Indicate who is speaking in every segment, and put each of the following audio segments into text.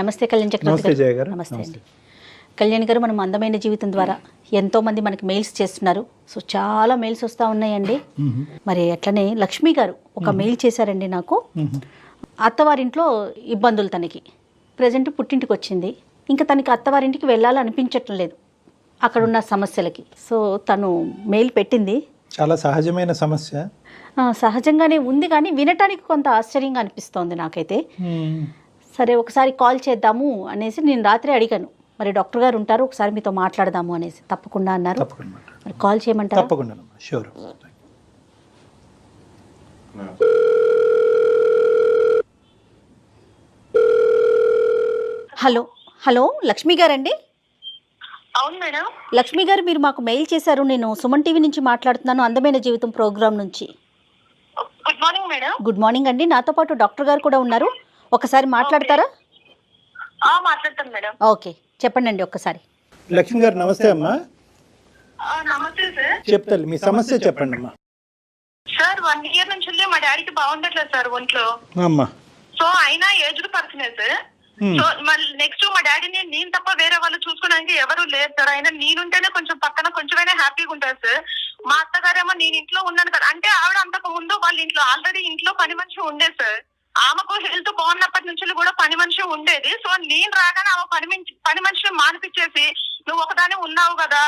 Speaker 1: నమస్తే కళ్యాణ్ చక్రవర్తి
Speaker 2: నమస్తే జయ గారు.
Speaker 1: నమస్తే అండి కళ్యాణ్ గారు. మనం అందమైన జీవితం ద్వారా ఎంతోమంది మనకి మెయిల్స్ చేస్తున్నారు. సో చాలా మెయిల్స్ వస్తూ ఉన్నాయండి. మరి అట్లనే లక్ష్మి గారు ఒక మెయిల్ చేశారండి నాకు. అత్తవారింట్లో ఇబ్బందులు తనకి, ప్రజెంట్ పుట్టింటికి వచ్చింది, ఇంకా తనకి అత్తవారింటికి వెళ్ళాలనిపించటం లేదు అక్కడున్న సమస్యలకి. సో తను మెయిల్ పెట్టింది.
Speaker 2: చాలా సహజమైన సమస్య.
Speaker 1: సహజంగానే ఉంది, కానీ వినటానికి కొంత ఆశ్చర్యంగా అనిపిస్తోంది నాకైతే. సరే ఒకసారి కాల్ చేద్దాము అనేసి నేను రాత్రి అడిగాను. మరి డాక్టర్ గారు ఉంటారు, ఒకసారి మీతో మాట్లాడదాము అనేసి. తప్పకుండా అన్నారు. మరి కాల్ చేయమంటారా?
Speaker 2: తప్పకుండా, షూర్.
Speaker 1: హలో హలో లక్ష్మి గారండి?
Speaker 3: అవును మేడం.
Speaker 1: లక్ష్మి గారు, మీరు మాకు మెయిల్ చేశారు. నేను సుమన్ టీవీ నుంచి మాట్లాడుతున్నాను, అందమైన జీవితం ప్రోగ్రాం నుంచి.
Speaker 3: Good morning madam.
Speaker 1: Good morning అండి. నాతో పాటు డాక్టర్ గారు కూడా ఉన్నారు, ఒకసారి మాట్లాడతారా?
Speaker 3: మాట్లాడతాను మేడం.
Speaker 1: ఓకే, చెప్పండి అండి ఒక్కసారి.
Speaker 2: లక్ష్మి గారు నమస్తే అమ్మా.
Speaker 3: నమస్తే సార్.
Speaker 2: చెప్తాను, మీ సమస్య చెప్పండి అమ్మా.
Speaker 3: సార్ 1 year నుంచి మా డాడీకి బాగుండట్లేదు సార్ ఒంట్లో.
Speaker 2: అమ్మా.
Speaker 3: సో అయినా ఏజ్డ్ పర్సన్ సార్. సో మళ్ళీ నెక్స్ట్ మా డాడీని నేను తప్ప వేరే వాళ్ళు చూసుకోవడానికి ఎవరు లేరు సార్. అయినా నేనుంటేనే కొంచెం పక్కన కొంచెమైనా హ్యాపీగా ఉంటారు సార్. మా అత్తగారేమో నేను ఇంట్లో ఉన్నాను కదా అంటే, ఆవిడ అంతకు ముందు వాళ్ళ ఇంట్లో ఆల్రెడీ ఇంట్లో పని మనిషి ఉండేది సార్. ఆమెకు హెల్త్ బాగున్నప్పటి నుంచి కూడా పని మనిషి ఉండేది. సో నేను రాగానే ఆమె పని మనిషిని మానిపించేసి, నువ్వు ఒకదాని ఉన్నావు కదా,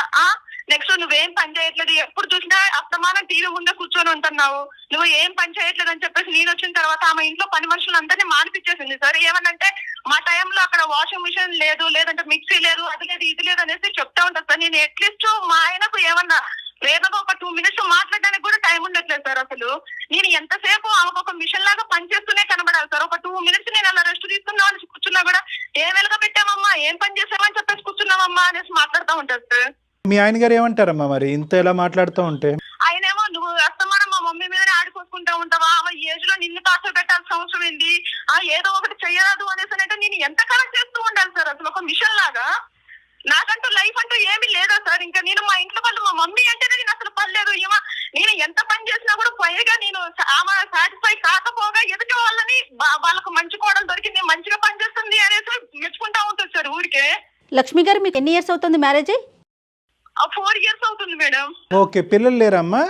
Speaker 3: నెక్స్ట్ నువ్వేం పని చేయట్లేదు, ఎప్పుడు చూసినా అస్తమానం టీవీ ముందే కూర్చొని ఉంటున్నావు, నువ్వు ఏం పని చేయట్లేదు అని చెప్పేసి నేను వచ్చిన తర్వాత ఆమె ఇంట్లో పని మనుషులందరినీ మానిపించేసింది సార్. ఏమనంటే మా టైంలో అక్కడ వాషింగ్ మిషన్ లేదు, లేదంటే మిక్సీ లేదు, అది లేదు ఇది లేదు అనేసి చెప్తా ఉంటాను సార్. నేను అట్లీస్ట్ మా ఆయనకు ఏమన్నా వేదగా ఒక 2 minutes మాట్లాడడానికి కూడా టైం ఉండట్లేదు సార్. అసలు నేను ఎంతసేపు ఆమెకు ఒక మిషన్ లాగా పనిచేస్తూనే కనబడాలి సార్. ఒక 2 minutes నేను అలా రెస్ట్ తీసుకున్నా అని కూర్చున్నా కూడా, ఏం వెలుగా పెట్టామమ్మా, ఏం పని చేసామని చెప్పేసి కూర్చున్నామమ్మా అనేసి మాట్లాడుతూ ఉంటారు సార్.
Speaker 2: మీ ఆయన గారు ఏమంటారమ్మా మరి ఇంత ఎలా మాట్లాడుతూ ఉంటే?
Speaker 3: ఆయనేమో నువ్వు అస్తమానం మా మమ్మీ మీదనే ఆడుకోసుకుంటా ఉంటావా, ఆమె ఏజ్ లో నిన్ను టార్చర్ పెట్టాల్సిన అవసరం ఏంది, ఏదో ఒకటి చెయ్యరాదు అనేసి అంటే నేను ఎంత కరెక్ట్ చేస్తూ ఉండాలి సార్. అసలు ఒక మిషన్ లాగా నాకంటూ లైఫ్ అంటూ ఏమీ లేదా సార్. ఇంకా నేను మా ఇంట్లో వాళ్ళు, మా మమ్మీ అంటేనే నేను అసలు పర్లేదు, నేను ఎంత పని చేసినా కూడా పైగా నేను ఆమె సాటిస్ఫై కాకపోగా ఎదుటి వాళ్ళని వాళ్ళకు మంచి కోడలు దొరికింది, మంచిగా పని చేస్తుంది అనేసి మెచ్చుకుంటా ఉంటుంది సార్ ఊరికే.
Speaker 1: లక్ష్మి గారు, మీకు ఎన్ని ఇయర్స్ అవుతుంది మ్యారేజ్ అయ్యి?
Speaker 3: 4 years అవుతుంది మేడం.
Speaker 2: ఓకే, పిల్లలు లేరమ్మా?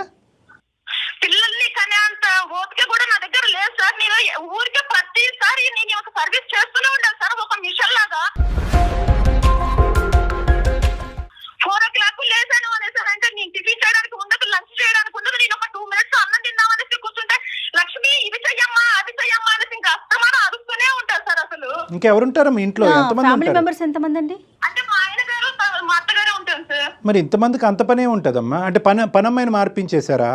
Speaker 3: పిల్లల్ని కానీ అంత ఓపిక కూడా నా దగ్గర లేదు సార్. నేను ఊరికే ప్రతిసారి నేను ఒక సర్వీస్ చేస్తూనే ఉండాలి సార్, ఒక మిషన్ లాగా. 4 o'clock లేసాను అనేసి అంటే నేను టిఫిన్ చేయడానికి ఉండదు, లంచ్ చేయడానికి ఉండదు, నేను ఒక 2 minutes అన్నం తిందామనేసి కూర్చుంటే, లక్ష్మి ఇవి చెయ్యమ్మా అది చెయ్యమ్మా అనేసి ఇంకా అస్తమానం అరుస్తూనే ఉంటారు సార్. అసలు
Speaker 2: ఇంకెవరుంటారు మీ ఇంట్లో?
Speaker 1: ఫ్యామిలీ మెంబర్స్ ఎంతమంది అండి?
Speaker 3: అంటే మా ఆయన గారు మా అత్తగారే ఉంటారు సార్.
Speaker 2: మరి ఇంతమందికి అంత పనే ఉంటదమ్మా? అంటే పనమ్మాయిని మార్పించేశారా?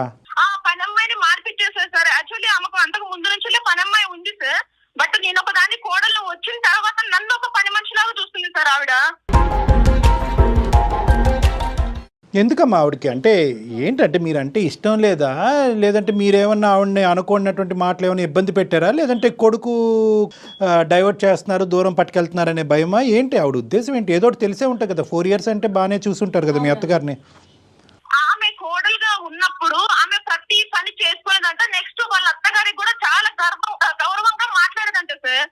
Speaker 3: పనమ్మాయిని మార్పించేసారు సార్. యాక్చువల్లీ ఆమెకు అంతకు ముందు నుంచి పనమ్మాయి ఉంది సార్. బట్ నేను ఒక దాన్ని కోడలు వచ్చిన తర్వాత నన్ను ఒక పని మనిషిలాగా చూస్తుంది సార్ ఆవిడ.
Speaker 2: ఎందుకమ్మా ఆవిడకి? అంటే ఏంటంటే మీరంటే ఇష్టం లేదా, లేదంటే మీరేమన్నా ఆవిడని అనుకున్నటువంటి మాటలు ఏమైనా ఇబ్బంది పెట్టారా, లేదంటే కొడుకు డైవర్ట్ చేస్తున్నారు, దూరం పట్టుకెళ్తున్నారనే భయమా ఏంటి? ఆవిడ ఉద్దేశం ఏంటి? ఏదో ఒకటి తెలిసే ఉంటుంది కదా. 4 years అంటే బాగానే చూసుంటారు కదా మీ అత్తగారిని.
Speaker 3: ఆమె కోడలుగా ఉన్నప్పుడు ఆమె ప్రతి పని చేసుకునేదంట. నెక్స్ట్ వాళ్ళ అత్తగారికి కూడా చాలా గౌరవంగా మాట్లాడేదంట సార్.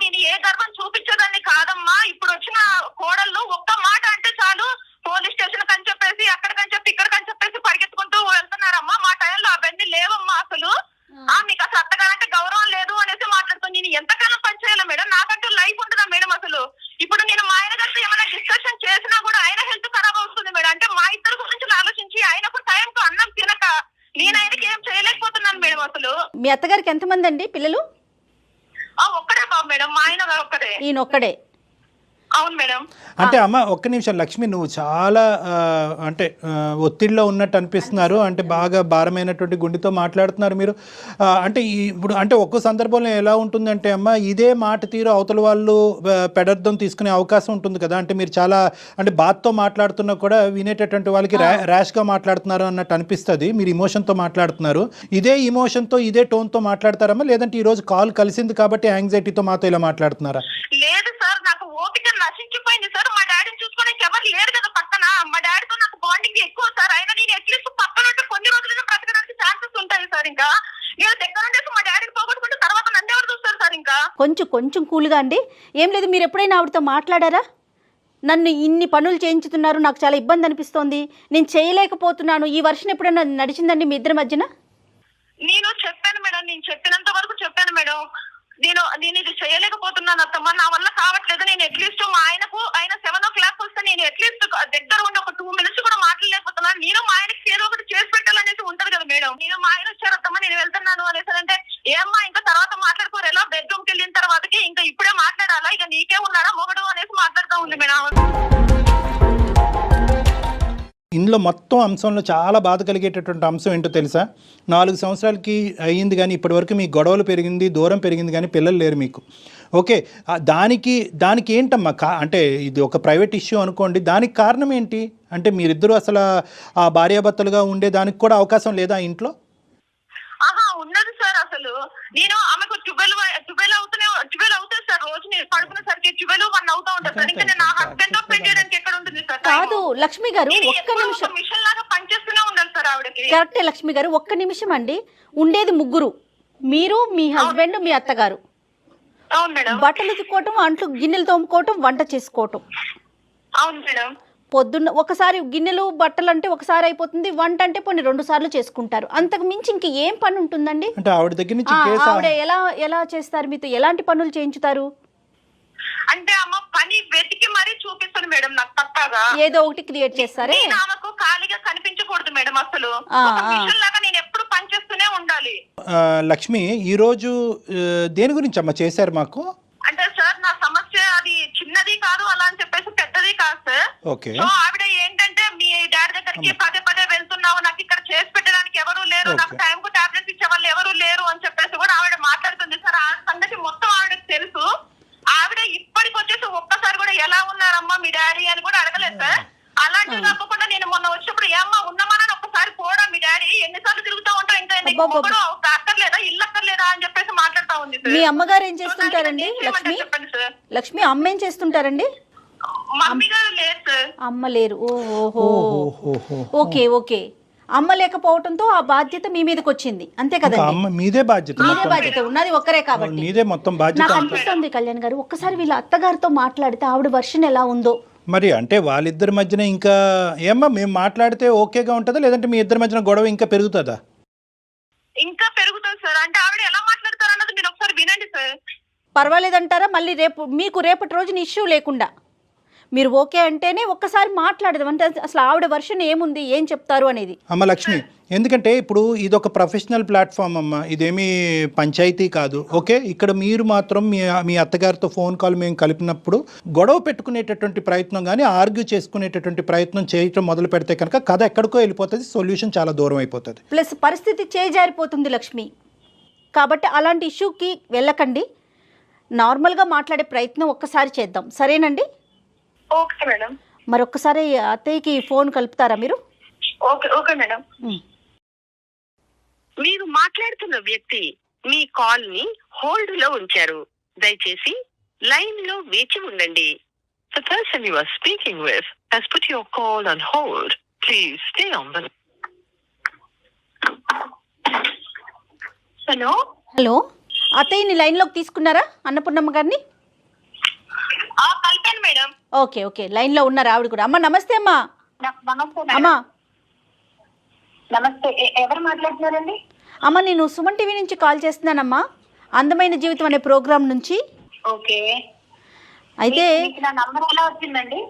Speaker 3: నేను ఏ గర్వం చూపించదాన్ని కాదమ్మా. ఇప్పుడు వచ్చిన కోడళ్ళు ఒక్క మాట అంటే చాలు, పోలీస్ స్టేషన్ కని చెప్పేసి అక్కడికని చెప్పి ఇక్కడికని చెప్పేసి పరిగెత్తుకుంటూ వెళ్తున్నారమ్మా. మా టైంలో అవన్నీ లేవమ్మా. అసలు మీకు అసలు అత్తగారంటే గౌరవం లేదు అనేసి మాట్లాడుతాను. నేను ఎంతకాలం పని చేయాలి మేడం? నాకంటూ లైఫ్ ఉంటుందా మేడం? అసలు ఇప్పుడు నేను మా ఆయన గారితో ఏమైనా డిస్కషన్ చేసినా కూడా ఆయన హెల్త్ ఖరాబ్ అవుతుంది మేడం. అంటే మా ఇద్దరు గురించి ఆలోచించి ఆయనకు టైంకు అన్నం తినక నేను ఆయనకి ఏం చేయలేకపోతున్నాను మేడం. అసలు
Speaker 1: మీ అత్తగారికి ఎంతమంది అండి పిల్లలు?
Speaker 3: ఒక్కడే బాబు మేడం, మా ఆయన గారు ఒక్కడే.
Speaker 1: ఈయన ఒక్కడే?
Speaker 3: అవును మేడం.
Speaker 2: అంటే అమ్మ ఒక్క నిమిషం లక్ష్మి, నువ్వు చాలా అంటే ఒత్తిడిలో ఉన్నట్టు అనిపిస్తున్నారు. అంటే బాగా భారమైనటువంటి గుండెతో మాట్లాడుతున్నారు మీరు. అంటే ఇప్పుడు అంటే ఒక్కో సందర్భంలో ఎలా ఉంటుందంటే అమ్మ, ఇదే మాట తీరు అవతల వాళ్ళు పెడర్థం తీసుకునే అవకాశం ఉంటుంది కదా. అంటే మీరు చాలా అంటే బాధతో మాట్లాడుతున్నా కూడా వినేటటువంటి వాళ్ళకి ర్యాష్గా మాట్లాడుతున్నారు అన్నట్టు అనిపిస్తుంది. మీరు ఇమోషన్తో మాట్లాడుతున్నారు. ఇదే ఇమోషన్తో ఇదే టోన్తో మాట్లాడతారమ్మా, లేదంటే ఈరోజు కాల్ కలిసింది కాబట్టి యాంగ్జైటీతో మాతో ఇలా మాట్లాడుతున్నారా?
Speaker 3: లేదు సార్, నాకు ఓపిక నశించిపోయింది సార్. మా డాడీని చూసుకోవడానికి ఎవరు లేరు కదా పక్కన. మా డాడీతో నాకు బాండింగ్ ఎక్కువ సార్. అయినా నేను అట్లీస్ట్ పక్కన ఉంటే కొన్ని రోజులుగా బ్రతకడానికి ఛాన్సెస్ ఉంటాయి సార్. ఇంకా నేను దగ్గర ఉండేసి మా డాడీని పోగొట్టుకుంటే తర్వాత నన్ను ఎవరు చూస్తారు సార్? ఇంకా
Speaker 1: కొంచెం కూల్గా అండి. ఏం లేదు, మీరు ఎప్పుడైనా ఆవిడతో మాట్లాడారా? నన్ను ఇన్ని పనులు చేయించుతున్నారు, నాకు చాలా ఇబ్బంది అనిపిస్తోంది, నేను చేయలేకపోతున్నాను, ఈ వర్షం ఎప్పుడైనా నడిచిందండి మీ ఇద్దరి మధ్యన?
Speaker 3: నేను చెప్పాను మేడం, నేను చెప్పినంత వరకు చెప్పాను మేడం. నేను ఇది చేయలేకపోతున్నాను అత్తమ్మ, నా వల్ల కావట్లేదు. నేను అట్లీస్ట్ మా ఆయన 7 o'clock వస్తే నేను అట్లీస్ట్ దగ్గర ఉండి ఒక 2 minutes కూడా మాట్లాడలేకపోతున్నాను. నేను మా ఆయనకి ఏదో ఒకటి చేసి పెట్టాలనేసి ఉంటది కదా మేడం. నేను మా ఆయన వచ్చారు అత్తమ్మ, నేను వెళ్తున్నాను అనేసి అంటే, ఏమ్మా ఇంకా తర్వాత మాట్లాడుకోరు, ఎలా బెడ్రూమ్కి వెళ్ళిన తర్వాతకి ఇంకా ఇప్పుడే మాట్లాడాలా, ఇక నీకే ఉన్నారా మొగడు అనేసి మాట్లాడుతూ ఉంది మేడం.
Speaker 2: ఇందులో మొత్తం అంశంలో చాలా బాధ కలిగేటటువంటి అంశం ఏంటో తెలుసా? 4 సంవత్సరాలకి అయ్యింది కానీ ఇప్పటివరకు మీ గొడవలు పెరిగింది, దూరం పెరిగింది, కానీ పిల్లలు లేరు మీకు. ఓకే, దానికి ఏంటమ్మా అంటే ఇది ఒక ప్రైవేట్ ఇష్యూ అనుకోండి, దానికి కారణం ఏంటి? అంటే మీరిద్దరూ అసలు ఆ భార్యాభర్తలుగా ఉండే దానికి కూడా అవకాశం లేదా ఇంట్లో?
Speaker 3: ఉన్నది సార్. అసలు నేను ఆమెకు 12 అవుతుంది సార్, రోజు నేను పడుకునేసరికి 12-1 అవుతా ఉంటుంది సార్. ఇంకా నేను నా హస్బెండ్ తో స్పెండ్ చేయడానికి ఎక్కడ ఉంటుంది సార్?
Speaker 1: కాదు లక్ష్మి గారు, ఒక్క నిమిషం.
Speaker 3: మిషన్ లాగా పనిచేస్తూనే ఉండాలి సార్ ఆవిడకి.
Speaker 1: కరెక్టే లక్ష్మి గారు, ఒక్క నిమిషం అండి. ఉండేది 3, మీరు, మీ హస్బెండ్, మీ అత్తగారు.
Speaker 3: అవును మేడం.
Speaker 1: బట్టలు ఉతుక్కోవటం, అంట్లు గిన్నెలు తోముకోవటం, వంట చేసుకోవటం.
Speaker 3: అవును మేడం.
Speaker 1: పొద్దున్న ఒకసారి గిన్నెలు బట్టలు అంటే ఒకసారి అయిపోతుంది, వంట అంటే పోనీ 2 సార్లు చేసుకుంటారు. అంతకు మించి ఇంక ఏం పని ఉంటుందండి?
Speaker 2: అంటే ఆవిడ దగ్గర నుంచి
Speaker 1: ఆవిడ ఎలా చేస్తారు మీతో? ఎలాంటి పనులు చేయించుతారు?
Speaker 3: అంటే అమ్మ పని వెతికి మరీ చూపిస్తుంది మేడం నాకు పక్కాగా.
Speaker 1: ఏదో ఒకటి క్రియేట్ చేస్తారే.
Speaker 3: ఆమెకు ఖాళీగా కనిపించకూడదు మేడం అసలు. మిషన్ లాగా నేను ఎప్పుడు పని చేస్తూనే ఉండాలి.
Speaker 2: లక్ష్మి, ఈ రోజు దేని గురించి అమ్మ చేశారు మాకు?
Speaker 3: అంటే సార్ నా సమస్య అది చిన్నది కాదు అలా అని చెప్పేసి పెద్దది కాదు సార్.
Speaker 2: ఓకే.
Speaker 3: సో ఆవిడ ఏంటంటే మీ డాడీ దగ్గరికి పదే వెళ్తున్నావు, నాకు ఇక్కడ చేసి పెట్టడానికి ఎవరు లేరు, నాకు టైం కు టాబ్లెట్స్ ఇచ్చే వాళ్ళు ఎవరు లేరు అని చెప్పేసి కూడా ఆవిడ మాట్లాడుతుంది సార్. ఆ సంగతి మొత్తం ఆవిడకి తెలుసు. ఆవిడ ఇప్పటికి వచ్చేసి ఒక్కసారి కూడా ఎలా ఉన్నారమ్మా మీ డాడీ అని కూడా అడగలేదు సార్. అలాంటివి కాకుండా నేను మొన్న వచ్చినప్పుడు ఏమ్మా ఉన్నామని ఒక్కసారి పోడా మీ డాడీ, ఎన్నిసార్లు తిరుగుతూ ఉంటావు, ఇంకా మొగుడు అక్కర్లేదా, ఇల్లు అక్కర్లేదా అని చెప్పేసి మాట్లాడుతా ఉంది.
Speaker 1: మీ అమ్మగారు ఏం చేస్తుంటారండి లక్ష్మి?
Speaker 3: చెప్పండి సార్.
Speaker 1: లక్ష్మి అమ్మ ఏం చేస్తుంటారండి?
Speaker 3: మమ్మీ గారు లేదు సార్.
Speaker 1: అమ్మ లేరు. ఓకే. అమ్మ లేకపోవడంతో ఆ బాధ్యత మీ మీదకి వచ్చింది, అంతే కదండి?
Speaker 2: మీదే బాధ్యత
Speaker 1: ఉన్నది ఒక్కరే కాబట్టి
Speaker 2: మీదే మొత్తం బాధ్యత.
Speaker 1: నాకు అనిపిస్తుంది కళ్యాణ్ గారు, ఒక్కసారి వీళ్ళ అత్తగారితో మాట్లాడితే ఆవిడ వర్షన్ ఎలా ఉందో.
Speaker 2: మరి అంటే వాళ్ళిద్దరి మధ్యన ఇంకా ఏమ్మా మేము మాట్లాడితే ఓకేగా ఉంటుందా, లేదంటే మీ ఇద్దరి మధ్యన గొడవ ఇంకా పెరుగుతుందా?
Speaker 3: ఇంకా పెరుగుతుంది సార్. అంటే ఆవిడ ఎలా మాట్లాడతారు అన్నది మీరు ఒకసారి వినండి సార్.
Speaker 1: పర్వాలేదంటారా? మళ్ళీ రేపటి రోజున ఇష్యూ లేకుండా మీరు ఓకే అంటేనే ఒక్కసారి మాట్లాడదాం. అంటే అసలు ఆవిడ వర్షన్ ఏముంది, ఏం చెప్తారు అనేది.
Speaker 2: అమ్మ లక్ష్మి, ఎందుకంటే ఇప్పుడు ఇది ఒక ప్రొఫెషనల్ ప్లాట్ఫామ్ అమ్మ, ఇదేమీ పంచాయతీ కాదు. ఓకే, ఇక్కడ మీరు మాత్రం మీ అత్తగారితో ఫోన్ కాల్ మేము కలిపినప్పుడు గొడవ పెట్టుకునేటటువంటి ప్రయత్నం కానీ ఆర్గ్యూ చేసుకునేటటువంటి ప్రయత్నం చేయటం మొదలు పెడితే కనుక కథ ఎక్కడికో వెళ్ళిపోతుంది, సొల్యూషన్ చాలా దూరం అయిపోతుంది,
Speaker 1: ప్లస్ పరిస్థితి చేజారిపోతుంది లక్ష్మి. కాబట్టి అలాంటి ఇష్యూకి వెళ్ళకండి, నార్మల్గా మాట్లాడే ప్రయత్నం ఒక్కసారి చేద్దాం, సరేనండి?
Speaker 3: Okay madam.
Speaker 1: మరొక్కసారి అత్తయ్యకి ఫోన్ కలుపుతారా మీరు?
Speaker 3: Okay madam. మీరు మాట్లాడుతున్న వ్యక్తి మీ కాల్ ని హోల్డ్ లో ఉంచారు, దయచేసి లైన్ లో వేచి ఉండండి. The person you are speaking with has put your call on hold. Please stay on the.
Speaker 1: Hello, అత్తయ్యని లైన్లోకి తీసుకున్నారా అన్నపూర్ణమ్మ గారిని?
Speaker 3: కలిపాను మేడం.
Speaker 1: ఓకే, లైన్లో ఉన్నారు ఆవిడ కూడా. అమ్మ నమస్తే. అమ్మా అమ్మా
Speaker 3: నమస్తే, ఎవరు మాట్లాడుతున్నారండి?
Speaker 1: అమ్మ నేను సుమన్ టీవీ నుంచి కాల్ చేస్తున్నానమ్మా, అందమైన జీవితం అనే ప్రోగ్రాం నుంచి.
Speaker 3: ఓకే,
Speaker 1: అయితే
Speaker 3: నా నంబర్ ఎలా వచ్చిందండి?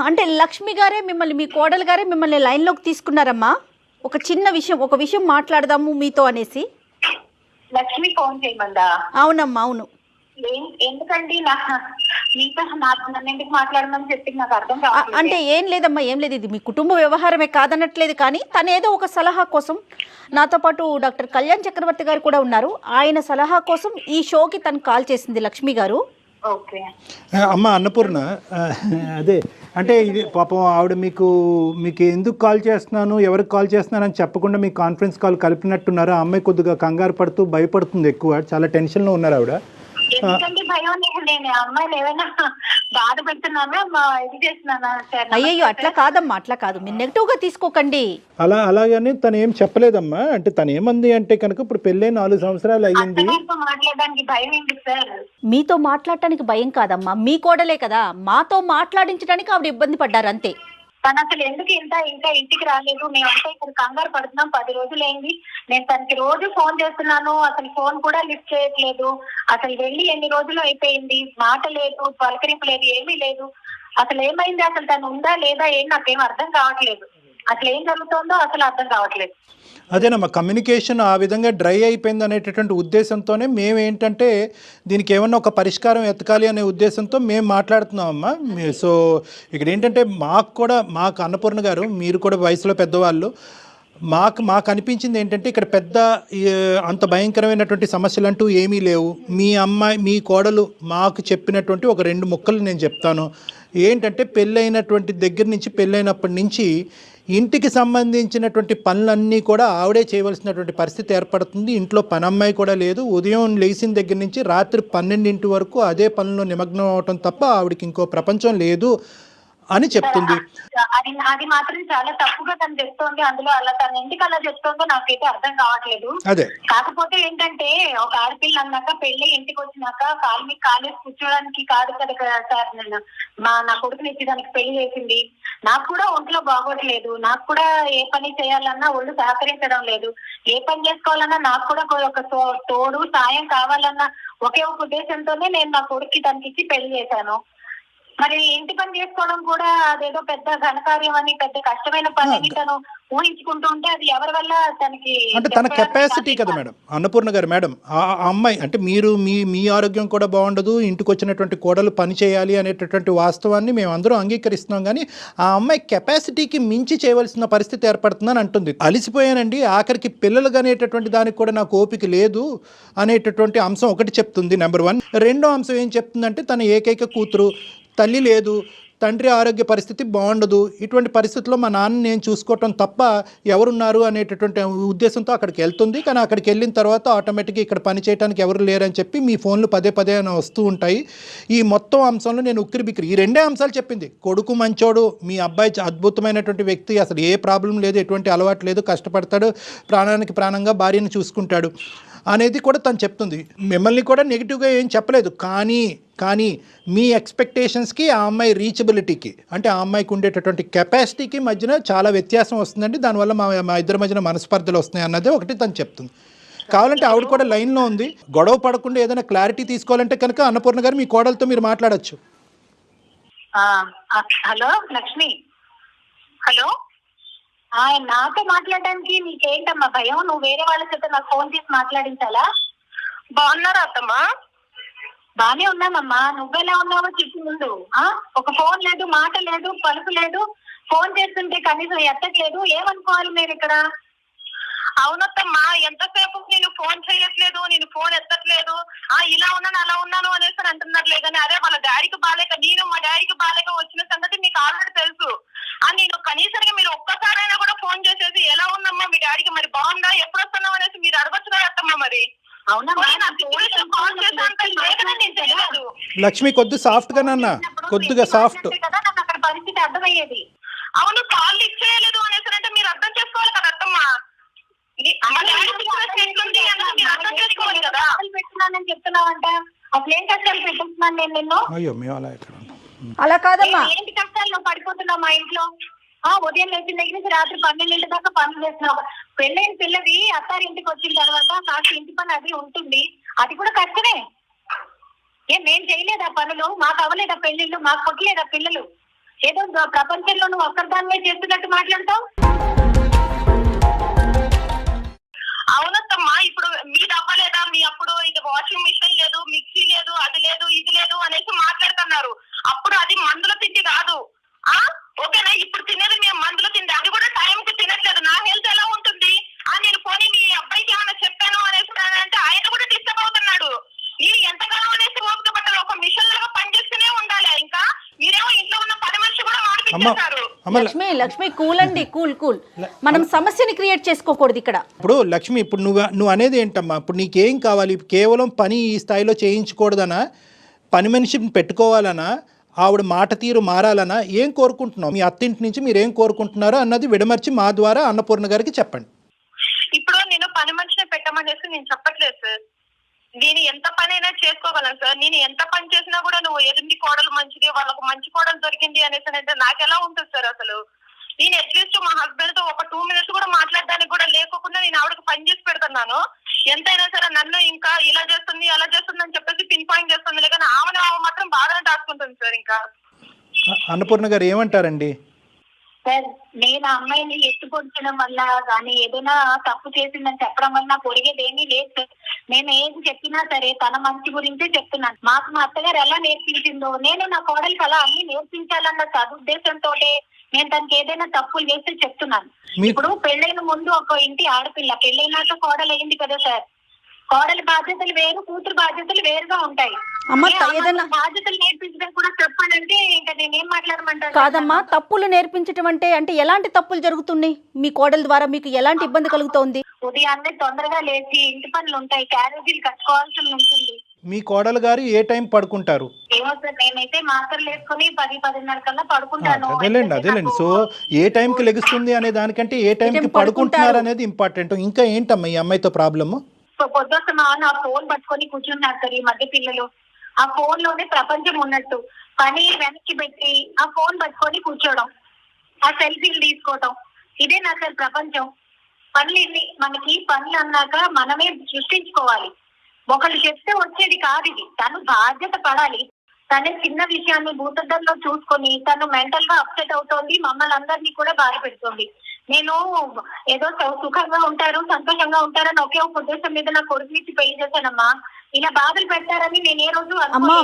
Speaker 1: అంటే లక్ష్మి గారే మిమ్మల్ని, మీ కోడలు గారే మిమ్మల్ని లైన్లోకి తీసుకున్నారమ్మా. ఒక విషయం మాట్లాడదాము మీతో అనేసి.
Speaker 3: లక్ష్మి ఫోన్ చేయమందా?
Speaker 1: అవునమ్మా, అవును.
Speaker 3: ఎందుకండి మీతో నన్నెందుకు మాట్లాడమని చెప్పి నాకు అర్థం కాదు.
Speaker 1: అంటే ఏం లేదమ్మా, ఇది మీ కుటుంబ వ్యవహారమే కాదనట్లేదు, కానీ తను ఏదో ఒక సలహా కోసం, నాతో పాటు డాక్టర్ కళ్యాణ్ చక్రవర్తి గారు కూడా ఉన్నారు, ఆయన సలహా కోసం ఈ షోకి తను కాల్ చేసింది లక్ష్మి గారు.
Speaker 3: ఓకే
Speaker 2: అమ్మ అన్నపూర్ణ, అదే అంటే ఇది పాపం ఆవిడ మీకు ఎందుకు కాల్ చేస్తున్నాను, ఎవరికి కాల్ చేస్తున్నాను అని చెప్పకుండా మీకు కాన్ఫరెన్స్ కాల్ కలిపినట్టున్నారు. ఆ అమ్మాయి కొద్దిగా కంగారు పడుతూ భయపడుతుంది, ఎక్కువ చాలా టెన్షన్లో ఉన్నారు ఆవిడ.
Speaker 3: ఎందుకంటే భయం నేను అమ్మాయిలు ఏమైనా బాధ పెడుతున్నానా ఇది చేస్తున్నానా సార్?
Speaker 1: అయ్యయ్యో అట్లా కాదమ్మా, అట్లా కాదు, మీరు నెగిటివ్ గా తీసుకోకండి.
Speaker 2: అలాగని తను ఏం చెప్పలేదమ్మా. అంటే తను ఏమంది అంటే కనుక ఇప్పుడు పెళ్ళై 4 సంవత్సరాలు అయ్యింది,
Speaker 3: అత్తగారితో మాట్లాడడానికి భయం ఏంటి సార్?
Speaker 1: మీతో మాట్లాడటానికి భయం కాదమ్మా, మీ కోడలే కదా, మాతో మాట్లాడించడానికి ఆవిడ ఇబ్బంది పడ్డారు అంతే.
Speaker 3: తను అసలు ఎందుకు ఇంకా ఇంటికి రాలేదు? మేమంతా ఇక్కడ కంగారు పడుతున్నాం. 10 రోజులు అయింది. నేను తనకి రోజు ఫోన్ చేస్తున్నాను, అసలు ఫోన్ కూడా లిఫ్ట్ చేయట్లేదు. అసలు వెళ్ళి ఎన్ని రోజులు అయిపోయింది, మాట లేదు, పలకరింపు లేదు, ఏమీ లేదు. అసలు ఏమైంది? అసలు తను ఉందా లేదా ఏం నాకేం అర్థం కావట్లేదు. అసలు ఏం జరుగుతుందో అసలు అర్థం కావట్లేదు.
Speaker 2: అదేనమ్మా, కమ్యూనికేషన్ ఆ విధంగా డ్రై అయిపోయింది అనేటటువంటి ఉద్దేశంతోనే మేము ఏంటంటే దీనికి ఏమన్నా ఒక పరిష్కారం ఎతకాలి అనే ఉద్దేశంతో మేము మాట్లాడుతున్నామమ్మా. సో ఇక్కడ ఏంటంటే మాకు అన్నపూర్ణ గారు, మీరు కూడా వయసులో పెద్దవాళ్ళు, మాకు అనిపించింది ఏంటంటే ఇక్కడ పెద్ద అంత భయంకరమైనటువంటి సమస్యలు అంటూ ఏమీ లేవు. మీ కోడలు మాకు చెప్పినటువంటి ఒక 2 ముక్కలు నేను చెప్తాను. ఏంటంటే పెళ్ళైనప్పటి నుంచి ఇంటికి సంబంధించినటువంటి పనులన్నీ కూడా ఆవిడే చేయవలసినటువంటి పరిస్థితి ఏర్పడుతుంది. ఇంట్లో పనమ్మాయి కూడా లేదు. ఉదయం లేచిన దగ్గర నుంచి రాత్రి 12 వరకు అదే పనుల్లో నిమగ్నం అవటం తప్ప ఆవిడకి ఇంకో ప్రపంచం లేదు అని చెప్తుంది.
Speaker 3: అది మాత్రం చాలా తప్పుగా తను చెప్తోంది. అందులో అలా తను ఎందుకు అలా చెప్తోందో నాకైతే అర్థం కావట్లేదు.
Speaker 2: అదే
Speaker 3: కాకపోతే ఏంటంటే ఒక ఆడపిల్ల అన్నాక పెళ్లి ఇంటికి వచ్చినాక కాలు మీద కాలేసి కూర్చోడానికి కాదు కదా సార్. నేను నా కొడుకుని ఇచ్చేదానికి పెళ్లి చేసింది. నాకు కూడా ఒంట్లో బాగోట్లేదు. నాకు కూడా ఏ పని చేయాలన్నా ఒళ్ళు సహకరించడం లేదు. ఏ పని చేసుకోవాలన్నా నాకు కూడా ఒక తోడు సాయం కావాలన్నా ఒకే ఒక ఉద్దేశంతోనే నేను నా కొడుక్కి తనకి ఇచ్చి పెళ్లి చేశాను. మరి ఇంటి పని చేసుకోవడం కూడా అదేదో పెద్ద ఘనకార్యం అని, పెద్ద కష్టమైన పని అని తను ఊహించుకుంటూ ఉంటే అది ఎవరి వల్ల తనకి,
Speaker 2: అంటే తన కెపాసిటీ కదా మేడం. అన్నపూర్ణ గారు మేడం, ఆ అమ్మాయి అంటే మీరు మీ ఆరోగ్యం కూడా బాగుండదు, ఇంటికి వచ్చినటువంటి కోడలు పని చేయాలి అనేటటువంటి వాస్తవాన్ని మేము అందరం అంగీకరిస్తున్నాం. కానీ ఆ అమ్మాయి కెపాసిటీకి మించి చేయవలసిన పరిస్థితి ఏర్పడుతుందని అంటుంది. అలిసిపోయానండి, ఆఖరికి పిల్లలు అనేటటువంటి దానికి కూడా నాకు ఓపిక లేదు అనేటటువంటి అంశం ఒకటి చెప్తుంది, నెంబర్ 1. రెండో అంశం ఏం చెప్తుందంటే తన ఏకైక కూతురు, తల్లి లేదు, తండ్రి ఆరోగ్య పరిస్థితి బాగుండదు, ఇటువంటి పరిస్థితుల్లో మా నాన్న నేను చూసుకోవటం తప్ప ఎవరున్నారు అనేటటువంటి ఉద్దేశంతో అక్కడికి వెళ్తుంది. కానీ అక్కడికి వెళ్ళిన తర్వాత ఆటోమేటిక్గా ఇక్కడ పని చేయడానికి ఎవరు లేరని చెప్పి మీ ఫోన్లు పదే వస్తూ ఉంటాయి. ఈ మొత్తం అంశంలో నేను ఉక్కిరిబిక్కిరి ఈ 2 అంశాలు చెప్పింది. కొడుకు మంచోడు, మీ అబ్బాయి అద్భుతమైనటువంటి వ్యక్తి, అసలు ఏ ప్రాబ్లం లేదు, ఎటువంటి అలవాటు లేదు, కష్టపడతాడు, ప్రాణానికి ప్రాణంగా భార్యను చూసుకుంటాడు అనేది కూడా తను చెప్తుంది. మిమ్మల్ని కూడా నెగిటివ్గా ఏం చెప్పలేదు. కానీ మీ ఎక్స్పెక్టేషన్స్కి ఆ అమ్మాయి రీచబిలిటీకి, అంటే ఆ అమ్మాయికి ఉండేటటువంటి కెపాసిటీకి మధ్యన చాలా వ్యత్యాసం వస్తుందండి. దానివల్ల మా ఇద్దరి మధ్యన మనస్పర్ధలు వస్తున్నాయి అన్నదే ఒకటి తను చెప్తుంది. కావాలంటే ఆవిడ కూడా లైన్లో ఉంది. గొడవ పడకుండా ఏదైనా క్లారిటీ తీసుకోవాలంటే కనుక అన్నపూర్ణ గారు మీ కోడలతో మీరు మాట్లాడచ్చు.
Speaker 3: Hello Lakshmi, hello. నాతో మాట్లాడడానికి నీకేంటమ్మా భయం? నువ్వు వేరే వాళ్ళ చేత నాకు ఫోన్ చేసి మాట్లాడించాలా? బాగున్నారా అత్తమ్మా? బానే ఉన్నామమ్మా. నువ్వెలా ఉన్నావో చెప్పు ముందు. ఒక ఫోన్ లేదు, మాట లేదు, పలుకు లేదు. ఫోన్ చేస్తుంటే కనీసం ఎత్తట్లేదు. ఏమనుకోవాలి మీరు ఇక్కడ? అవునత్తమ్మా, ఎంతసేపు నేను ఫోన్ చేయట్లేదు, నేను ఫోన్ ఎత్తట్లేదు, ఇలా ఉన్నాను అలా ఉన్నాను అనేసి అంటున్నట్లే. కానీ అదే వాళ్ళ డాడీకి బాలేక, నేను మా డాడీకి బాలేక వచ్చిన సంగతి మీకు ఆల్రెడీ తెలుసు. నేను కనీసంగా మీరు ఒక్కసారైనా కూడా ఫోన్ చేసేసి ఎలా ఉందమ్మా మీ డాడీకి, మరి బాగుందా, ఎప్పుడు వస్తున్నావు అనేసి మీరు అడగొచ్చు కదా అత్తమ్మా. మరి
Speaker 2: లక్ష్మి కొద్ది సాఫ్ట్ గా నాన్న, కొద్దిగా సాఫ్ట్.
Speaker 3: అక్కడ పరిస్థితి అర్థమయ్యేది. అవును, కాల్ ఇచ్చేయలేదు అనేసి అంటే మీరు అర్థం చేసుకోవాలి కదా అత్తమ్మా. పెట్టున్నానని చెప్తున్నావంట. అసలు ఏం కష్టాలు పెట్టిస్తున్నాను నేను నిన్ను?
Speaker 2: అయ్యో మేము అలా ఎక్కడ
Speaker 1: అలా కాదమ్మా.
Speaker 3: ఏంటి కష్టాలు పడిపోతున్నావు మా ఇంట్లో? ఉదయం లేచిన దగ్గర నుంచి రాత్రి 12 దాకా పనులు చేస్తున్నావు. పెళ్ళైన పిల్లవి అత్తారి ఇంటికి వచ్చిన తర్వాత కాస్త ఇంటి పని అది ఉంటుంది, అది కూడా కష్టమే. మేము చేయలేదా పనులు? మాకు అవ్వలేదా పెళ్లిళ్ళు? మాకు పుట్టలేదా పిల్లలు? ఏదో ప్రపంచంలో నువ్వు ఒక్కరిదాన్నే చేస్తున్నట్టు మాట్లాడతావు. అవునమ్మా, ఇప్పుడు మీరు అవ్వలేదా? మీ అప్పుడు ఇది వాషింగ్ మిషన్ లేదు, మిక్సీ లేదు, అది లేదు, ఇది లేదు అనేసి మాట్లాడుతున్నారు. అప్పుడు అది మందుల తిండి కాదు, ఓకేనా? ఇప్పుడు తినేది మేము మందుల తిండి, అది కూడా టైంకి తినట్లేదు. నా హెల్త్ ఎలా ఉంటుంది? నేను పోనీ మీ అబ్బాయికి ఏమైనా చెప్పాను అనేసి అంటే ఆయన కూడా డిస్టర్బ్ అవుతున్నాడు. మీరు ఎంతకాలం అనేసి ఓపిక పట్టాలి? ఒక మిషన్ లాగా పనిచేస్తూనే ఉండాలి. ఇంకా మీరేమో ఇంట్లో ఉన్న 10 మనిషి కూడా మార్పించేస్తారు.
Speaker 1: లక్ష్మి లక్ష్మి కూల్ అండి, కూల్ కూల్. మనం సమస్యని క్రియేట్ చేసుకోకూడదు ఇక్కడ.
Speaker 2: ఇప్పుడు లక్ష్మి, ఇప్పుడు నువ్వు అనేది ఏంటమ్మా? ఇప్పుడు నీకేం కావాలి? కేవలం పని ఈ స్థాయిలో చేయించకూడదనా, పని మనిషిని పెట్టుకోవాలనా, ఆవిడ మాట తీరు మారాలనా, ఏం కోరుకుంటున్నావు? మీ అత్తింటి నుంచి మీరు ఏం కోరుకుంటున్నారో అన్నది విడమర్చి మా ద్వారా అన్నపూర్ణ గారికి చెప్పండి.
Speaker 3: ఇప్పుడు నేను పని మనిషిని పెట్టమనేసి నేను చెప్పట్లేదు సార్. నేను ఎంత పని అయినా చేసుకోగలను సార్. నేను ఎంత పని చేసినా కూడా నువ్వు ఎదుటి కోడలు మంచిది, వాళ్ళకు మంచి కోడలు దొరికింది అనేసి అంటే నాకు ఎలా ఉంటుంది సార్? అసలు నేను అట్లీస్ట్ మా హస్బెండ్ తో ఒక 2 minutes కూడా మాట్లాడడానికి కూడా లేకోకుండా నేను ఆవిడకి పని చేసి పెడుతున్నాను. ఎంతైనా సరే నన్ను ఇంకా ఇలా చేస్తుంది అలా చేస్తుంది అని చెప్పేసి పిన్ పాయింట్ చేస్తుంది, కానీ ఆమె మాత్రం బాగానే దాచుకుంటుంది సార్. ఇంకా
Speaker 2: అన్నపూర్ణ గారు ఏమంటారండి?
Speaker 4: సార్, నేను ఆ అమ్మాయిని ఎత్తుకొచ్చడం వల్ల కానీ ఏదైనా తప్పు చేసిందని చెప్పడం వల్ల నాకు ఒరిగేది ఏమీ లేదు సార్. నేను ఏది చెప్పినా సరే తన మంచి గురించే చెప్తున్నాను. మాకు మా అత్తగారు ఎలా నేర్పించిందో నేను నా కోడలికి అలా అన్ని నేర్పించాలన్న సదుద్దేశంతో నేను తనకి ఏదైనా తప్పులు చేస్తే చెప్తున్నాను. ఇప్పుడు పెళ్ళైన ముందు ఒక ఇంటి ఆడపిల్ల, పెళ్ళైనాక కోడలు అయింది కదా సార్. కోడలి బాధ్యతలు వేరు, కూతురు బాధ్యతలు వేరుగా ఉంటాయి. బాధ్యతలు నేర్పించడం కూడా చెప్పాలంటే ఇంకా నేనేం మాట్లాడమంటాను?
Speaker 1: కాదమ్మా, తప్పులు నేర్పించడం అంటే ఎలాంటి తప్పులు జరుగుతున్నాయి మీ కోడల ద్వారా? మీకు ఎలాంటి ఇబ్బంది కలుగుతోంది?
Speaker 4: ఉదయాన్నే తొందరగా లేచి ఇంటి పనులు ఉంటాయి, క్యారేజీలు కట్టుకోవాల్సి ఉంటుంది.
Speaker 2: మీ కోడలు గారు ఏ టైం పడుకుంటారు?
Speaker 4: ఏమో సార్, నేనైతే మాత్రలు వేసుకుని 10-10:30 కల్లా పడుకుంటాను.
Speaker 2: అదేలేండి. సో ఏ టైంకి లెగుస్తుంది అనే దానికంటే ఏ టైంకి పడుకుంటున్నారు అనేది ఇంపార్టెంట్. ఇంకా ఏంటమ్మా ఈ అమ్మాయితో ప్రాబ్లము?
Speaker 4: పొద్దున్న మా ఆ ఫోన్ పట్టుకొని కూర్చున్నారు సార్ ఈ మధ్య పిల్లలు. ఆ ఫోన్ లోనే ప్రపంచం ఉన్నట్టు పని వెనక్కి పెట్టి ఆ ఫోన్ పట్టుకొని కూర్చోవడం, ఆ సెల్ఫీలు తీసుకోవడం, ఇదే నా సార్ ప్రపంచం. పనులు మనకి పనులు అన్నాక మనమే సృష్టించుకోవాలి. ఒకళ్ళు చెప్తే వచ్చేది కాదు ఇది. తను బాధ్యత పడాలి. తనే చిన్న విషయాన్ని భూతద్దంలో చూసుకొని తను మెంటల్ గా అప్సెట్ అవుతోంది, మమ్మల్ని అందరినీ కూడా బాధ పెడుతోంది. నేను ఏదో సుఖంగా ఉంటారు, సంతోషంగా ఉంటారని ఒకే ఒక ఉద్దేశం మీద నా కొడుకు నుంచి పెళ్లి చేశానమ్మా. ఇలా బాధలు పెట్టారని నేను ఏ రోజు
Speaker 1: అమ్మా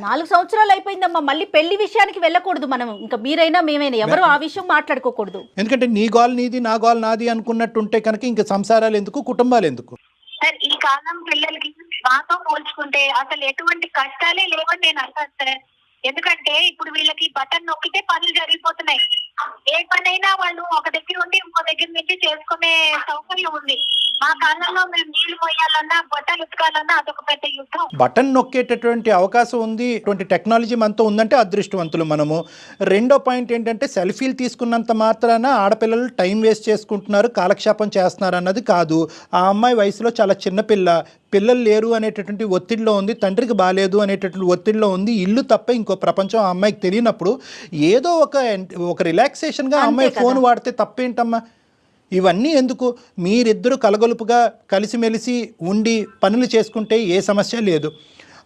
Speaker 1: 4 సంవత్సరాలు అయిపోయిందమ్మా. మళ్ళీ పెళ్లి విషయానికి వెళ్ళకూడదు మనం. ఇంకా మీరైనా మేమైనా ఎవరు ఆ విషయం మాట్లాడుకోకూడదు.
Speaker 2: ఎందుకంటే నీ గోల్ నీది, నా గోల్ నాది అనుకున్నట్టుంటే కనుక ఇంకా సంసారాలు ఎందుకు, కుటుంబాలు ఎందుకు?
Speaker 4: సార్, ఈ కాలం పిల్లలకి మాతో పోల్చుకుంటే అసలు ఎటువంటి కష్టాలే లేవని నేను అంటాను సార్. ఎందుకంటే ఇప్పుడు వీళ్ళకి బటన్ నొక్కితే పనులు జరిగిపోతున్నాయి. ఏ పనైనా వాళ్ళు ఒక దగ్గర ఉండి ఇంకో దగ్గర నుంచి చేసుకునే సౌకర్యం ఉంది. మా కాలంలో మేము నీళ్లు పోయాలన్నా బట్టలు ఉతకాలన్నా అదొక పెద్ద యుద్ధం.
Speaker 2: బటన్ నొక్కేటటువంటి అవకాశం ఉంది, ఇటువంటి టెక్నాలజీ మనతో ఉందంటే అదృష్టవంతులు మనము. రెండో పాయింట్ ఏంటంటే సెల్ఫీలు తీసుకున్నంత మాత్రాన ఆడపిల్లలు టైం వేస్ట్ చేసుకుంటున్నారు, కాలక్షేపం చేస్తున్నారు అన్నది కాదు. ఆ అమ్మాయి వయసులో చాలా చిన్నపిల్ల, పిల్లలు లేరు అనేటటువంటి ఒత్తిడిలో ఉంది, తండ్రికి బాగాలేదు అనేటటువంటి ఒత్తిడిలో ఉంది. ఇల్లు తప్ప ఇంకో ప్రపంచం ఆ అమ్మాయికి తెలియనప్పుడు ఏదో ఒక రిలాక్సేషన్గా ఆ అమ్మాయి ఫోన్ వాడితే తప్పేంటమ్మా? ఇవన్నీ ఎందుకు? మీరిద్దరూ కలగొలుపుగా కలిసిమెలిసి ఉండి పనులు చేసుకుంటే ఏ సమస్య లేదు.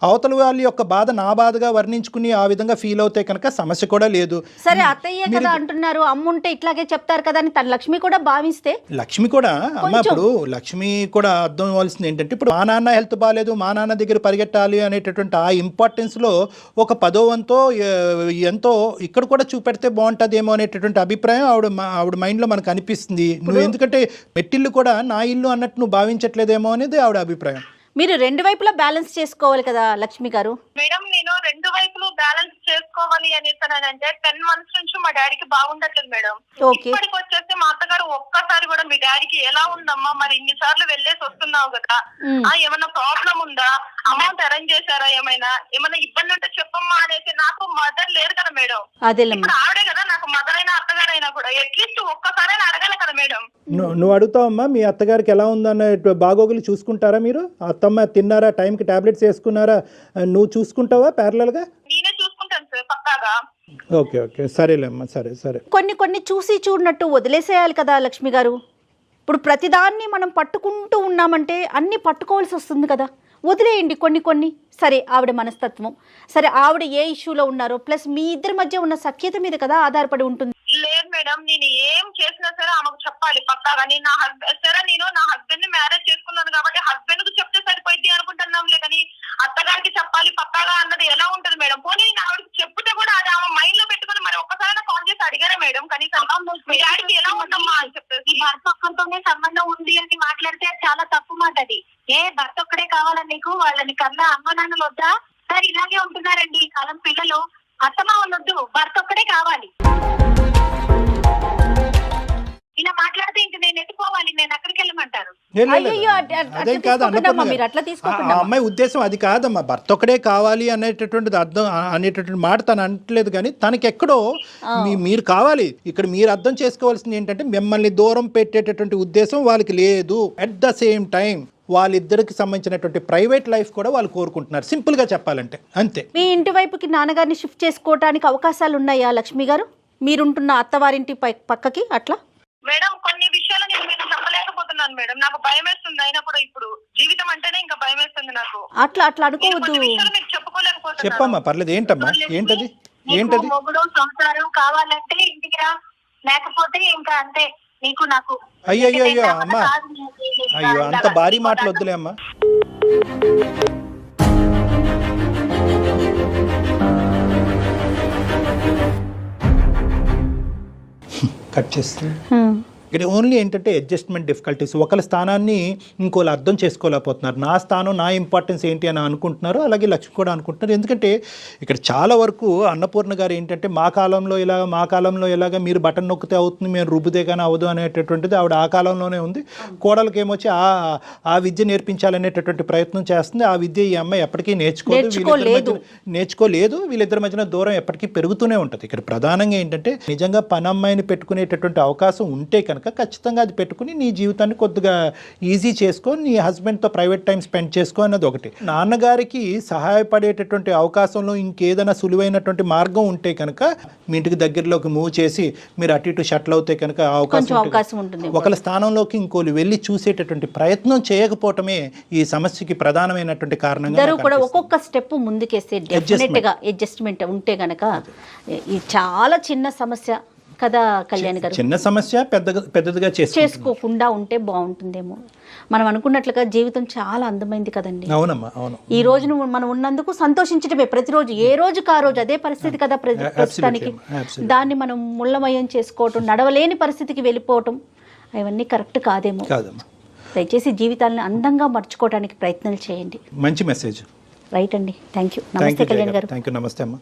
Speaker 2: అవతల వాళ్ళ యొక్క బాధ నా బాధగా వర్ణించుకుని ఆ విధంగా ఫీల్ అవుతే కనుక సమస్య కూడా లేదు.
Speaker 1: సరే, అత్తయ్య కదా అంటున్నారు, అమ్ముంటే ఇట్లాగే చెప్తారు కదా అని తన లక్ష్మి కూడా భావిస్తే,
Speaker 2: లక్ష్మి కూడా అమ్మ, ఇప్పుడు లక్ష్మి కూడా అర్థం అవ్వాల్సింది ఏంటంటే, ఇప్పుడు మా నాన్న హెల్త్ బాగాలేదు, మా నాన్న దగ్గర పరిగెట్టాలి అనేటటువంటి ఆ ఇంపార్టెన్స్లో ఒక 10వ వంతో ఎంతో ఇక్కడ కూడా చూపెడితే బాగుంటుందేమో అనేటటువంటి అభిప్రాయం ఆవిడ మైండ్లో మనకు అనిపిస్తుంది. నువ్వు ఎందుకంటే మెట్టిల్లు కూడా నా ఇల్లు అన్నట్టు నువ్వు భావించట్లేదేమో అనేది ఆవిడ అభిప్రాయం.
Speaker 1: మీరు 2 వైపులా బ్యాలెన్స్ చేసుకోవాలి కదా లక్ష్మి గారు.
Speaker 3: మేడం, నేను 2 వైపులు బ్యాలెన్స్ చేసుకోవాలి అనేసానంటే 10 months నుంచి మా డాడీకి బాగుండట్లేదు మేడం. ఇప్పటికి వచ్చేసి మా అత్తగారు ఒక్కసారి కూడా మీ డాడీకి ఎలా ఉందమ్మా, మరి ఇన్ని సార్లు వెళ్ళేసి వస్తున్నావు కదా, ఏమన్నా ప్రాబ్లం ఉందా, అమౌంట్ అరేంజ్ చేశారా, ఏమైనా ఇబ్బంది ఉంటే చెప్పమ్మా అనేసి. నాకు మదర్ లేరు కదా మేడం, ఇప్పుడు ఆవిడే కదా నాకు మదర్ అయినా అత్తగారైనా కూడా. అట్లీస్ట్ ఒక్కసారైనా అడగాలి కదా మేడం.
Speaker 2: నువ్వు అడుగుతావమ్మా, మీ అత్తగారికి ఎలా ఉందన్న బాగోగులు చూసుకుంటారా మీరు? అత్తమ్మ తిన్నారా, టైంకి టాబ్లెట్స్ వేసుకున్నారా, నువ్వు చూసుకుంటావా ప్యారలల్గా?
Speaker 3: నేనే చూసుకుంటాను సార్ పక్కాగా.
Speaker 2: ఓకే సరేలేమ్మా, సరే.
Speaker 1: కొన్ని చూసి చూడనట్టు వదిలేసేయాలి కదా లక్ష్మి గారు. ఇప్పుడు ప్రతిదాన్ని మనం పట్టుకుంటూ ఉన్నామంటే అన్ని పట్టుకోవాల్సి వస్తుంది కదా. వదిలేయండి కొన్ని. సరే, ఆవిడ మనస్తత్వం, సరే ఆవిడ ఏ ఇష్యూలో ఉన్నారో, ప్లస్ మీ ఇద్దరి మధ్య ఉన్న సఖ్యత మీద కదా ఆధారపడి ఉంటుంది.
Speaker 3: లేదు మేడం, నేను ఏం చేసినా సరే ఆమెకు చెప్పాలి పక్కాగా. నేను నా హస్బెండ్ ని మ్యారేజ్ చేసుకున్నాను కాబట్టి హస్బెండ్ కు చెప్తే సరిపోయింది అనుకుంటున్నాంలే, కానీ అత్తగారికి చెప్పాలి పక్కాగా అన్నది ఎలా ఉంటది మేడం? పోనీ నేను ఆవిడకి చెప్తే కూడా అది ఆమె మైండ్ లో పెట్టుకుని మరి ఒక్కసారి కాల్ చేసి అడిగారా మేడం కనీసం మీ డాడీకి ఎలా ఉందమ్మా అని చెప్పేసి?
Speaker 4: భర్త ఒక్కరితోనే సంబంధం ఉంది అని మాట్లాడితే చాలా తప్పు మాట అది. భర్త ఒక్కడే కావాలని నీకు? వాళ్ళని కన్నా అమ్మ నాన్నలు వద్దా? సరే, ఇలాగే ఉంటున్నారండి ఈ కాలం పిల్లలు. అత్తమ్మ వాళ్ళు వద్దు, భర్త ఒక్కడే కావాలి.
Speaker 2: లేదు, లేదు,
Speaker 1: అయ్యయ్యో,
Speaker 2: అదేం కాదు అన్నపూర్ణ
Speaker 1: మీరు అట్లా
Speaker 2: గారు.
Speaker 1: తీసుకోకుండా
Speaker 2: ఆ అమ్మాయి ఉద్దేశం అది కాదమ్మా, భర్త ఒక్కడే కావాలి అనేటటువంటిది అర్థం అనేటటువంటి మాట తను అనట్లేదు, కానీ తనకి ఎక్కడో మీరు కావాలి. ఇక్కడ మీరు అర్థం చేసుకోవాల్సింది ఏంటంటే మిమ్మల్ని దూరం పెట్టేటటువంటి ఉద్దేశం వాళ్ళకి లేదు. అట్ ద సేమ్ టైం వాళ్ళిద్దరికి సంబంధించినటువంటి ప్రైవేట్ లైఫ్ కూడా వాళ్ళు కోరుకుంటున్నారు, సింపుల్ గా చెప్పాలంటే అంతే.
Speaker 1: మీ ఇంటి వైపుకి నాన్నగారిని షిఫ్ట్ చేసుకోవడానికి అవకాశాలు ఉన్నాయా లక్ష్మి గారు, మీరుంటున్న అత్తవారింటి పక్కకి అట్లా?
Speaker 3: మేడం కొన్ని విషయాలు నేను మీకు చెప్పలేకపోతున్నాను మేడం, నాకు భయం వేస్తుంది. అయినా కూడా ఇప్పుడు జీవితం అంటేనే ఇంకా భయం వేస్తుంది నాకు.
Speaker 1: అట్లా అనుకోవద్దు.
Speaker 3: కొన్ని విషయాలు మీకు చెప్పుకోలేకపోతున్నాను.
Speaker 2: చెప్పమ్మా, పర్లేదు. ఏంటమ్మా, ఏంటది? ఏంటది?
Speaker 4: మొగుడు సంసారం కావాలంటే ఇంటికి రా, లేకపోతే ఇంకా అంతే నీకు నాకు.
Speaker 2: అయ్యో అమ్మా, అయ్యో అంత భారీ మాటలు వద్దులే అమ్మా. కట్ చేస్తుంది. ఇక్కడ ఓన్లీ ఏంటంటే అడ్జస్ట్మెంట్ డిఫికల్టీస్. ఒకళ్ళ స్థానాన్ని ఇంకోళ్ళు అర్థం చేసుకోలేకపోతున్నారు. నా స్థానం, నా ఇంపార్టెన్స్ ఏంటి అని అనుకుంటున్నారు, అలాగే లక్ష్మి కూడా అనుకుంటున్నారు. ఎందుకంటే ఇక్కడ చాలా వరకు అన్నపూర్ణ గారు ఏంటంటే మా కాలంలో ఇలాగ మీరు బటన్ నొక్కితే అవుతుంది, మేము రుబ్బితే కానీ అవ్వదు అనేటటువంటిది ఆవిడ ఆ కాలంలోనే ఉంది. కోడలకి ఏమొచ్చి ఆ విద్య నేర్పించాలనేటటువంటి ప్రయత్నం చేస్తుంది. ఆ విద్య ఈ అమ్మాయి ఎప్పటికీ నేర్చుకోలేదు. వీళ్ళిద్దరి మధ్యన దూరం ఎప్పటికీ పెరుగుతూనే ఉంటుంది. ఇక్కడ ప్రధానంగా ఏంటంటే నిజంగా పని అమ్మాయిని పెట్టుకునేటటువంటి అవకాశం ఉంటే కనుక ఖచ్చితంగా అది పెట్టుకుని నీ జీవితాన్ని కొద్దిగా ఈజీ చేసుకో, నీ హస్బెండ్తో ప్రైవేట్ టైం స్పెండ్ చేసుకో అన్నది ఒకటి. నాన్నగారికి సహాయపడేటటువంటి అవకాశంలో ఇంకేదైనా సులువైనటువంటి మార్గం ఉంటే కనుక మీ ఇంటికి దగ్గరలోకి మూవ్ చేసి మీరు అటు ఇటు షట్ల్ అవుతే కనుక అవకాశం ఉంటుంది. ఒకళ్ళ స్థానంలోకి ఇంకోళ్ళు వెళ్ళి చూసేటటువంటి ప్రయత్నం చేయకపోవటమే ఈ సమస్యకి ప్రధానమైనటువంటి కారణంగా
Speaker 1: కూడా ఒక్కొక్క స్టెప్ ముందుకేస్తే డెఫినెట్గా అడ్జస్ట్మెంట్ ఉంటే కనుక ఈ చాలా చిన్న సమస్య కదా కళ్యాణ్ గారు,
Speaker 2: చిన్న సమస్య పెద్దదిగా
Speaker 1: చేసుకోకుండా ఉంటే బాగుంటుందేమో. మనం అనుకున్నట్లుగా జీవితం చాలా అందమైంది కదండి.
Speaker 2: అవునమ్మా, అవును.
Speaker 1: ఈ రోజు మనం ఉన్నందుకు సంతోషించడమే, ప్రతిరోజు ఏ రోజుకి ఆ రోజు అదే పరిస్థితి కదా ప్రస్తుతానికి. దాన్ని మనం ముళ్ళమయం చేసుకోవటం, నడవలేని పరిస్థితికి వెళ్ళిపోవటం, అవన్నీ కరెక్ట్ కాదేమో. దయచేసి జీవితాలను అందంగా మర్చుకోవడానికి ప్రయత్నాలు చేయండి.
Speaker 2: మంచి మెసేజ్.
Speaker 1: రైట్ అండి. Thank you. నమస్తే కళ్యాణ్ గారు.
Speaker 2: Thank you. నమస్తే అమ్మా.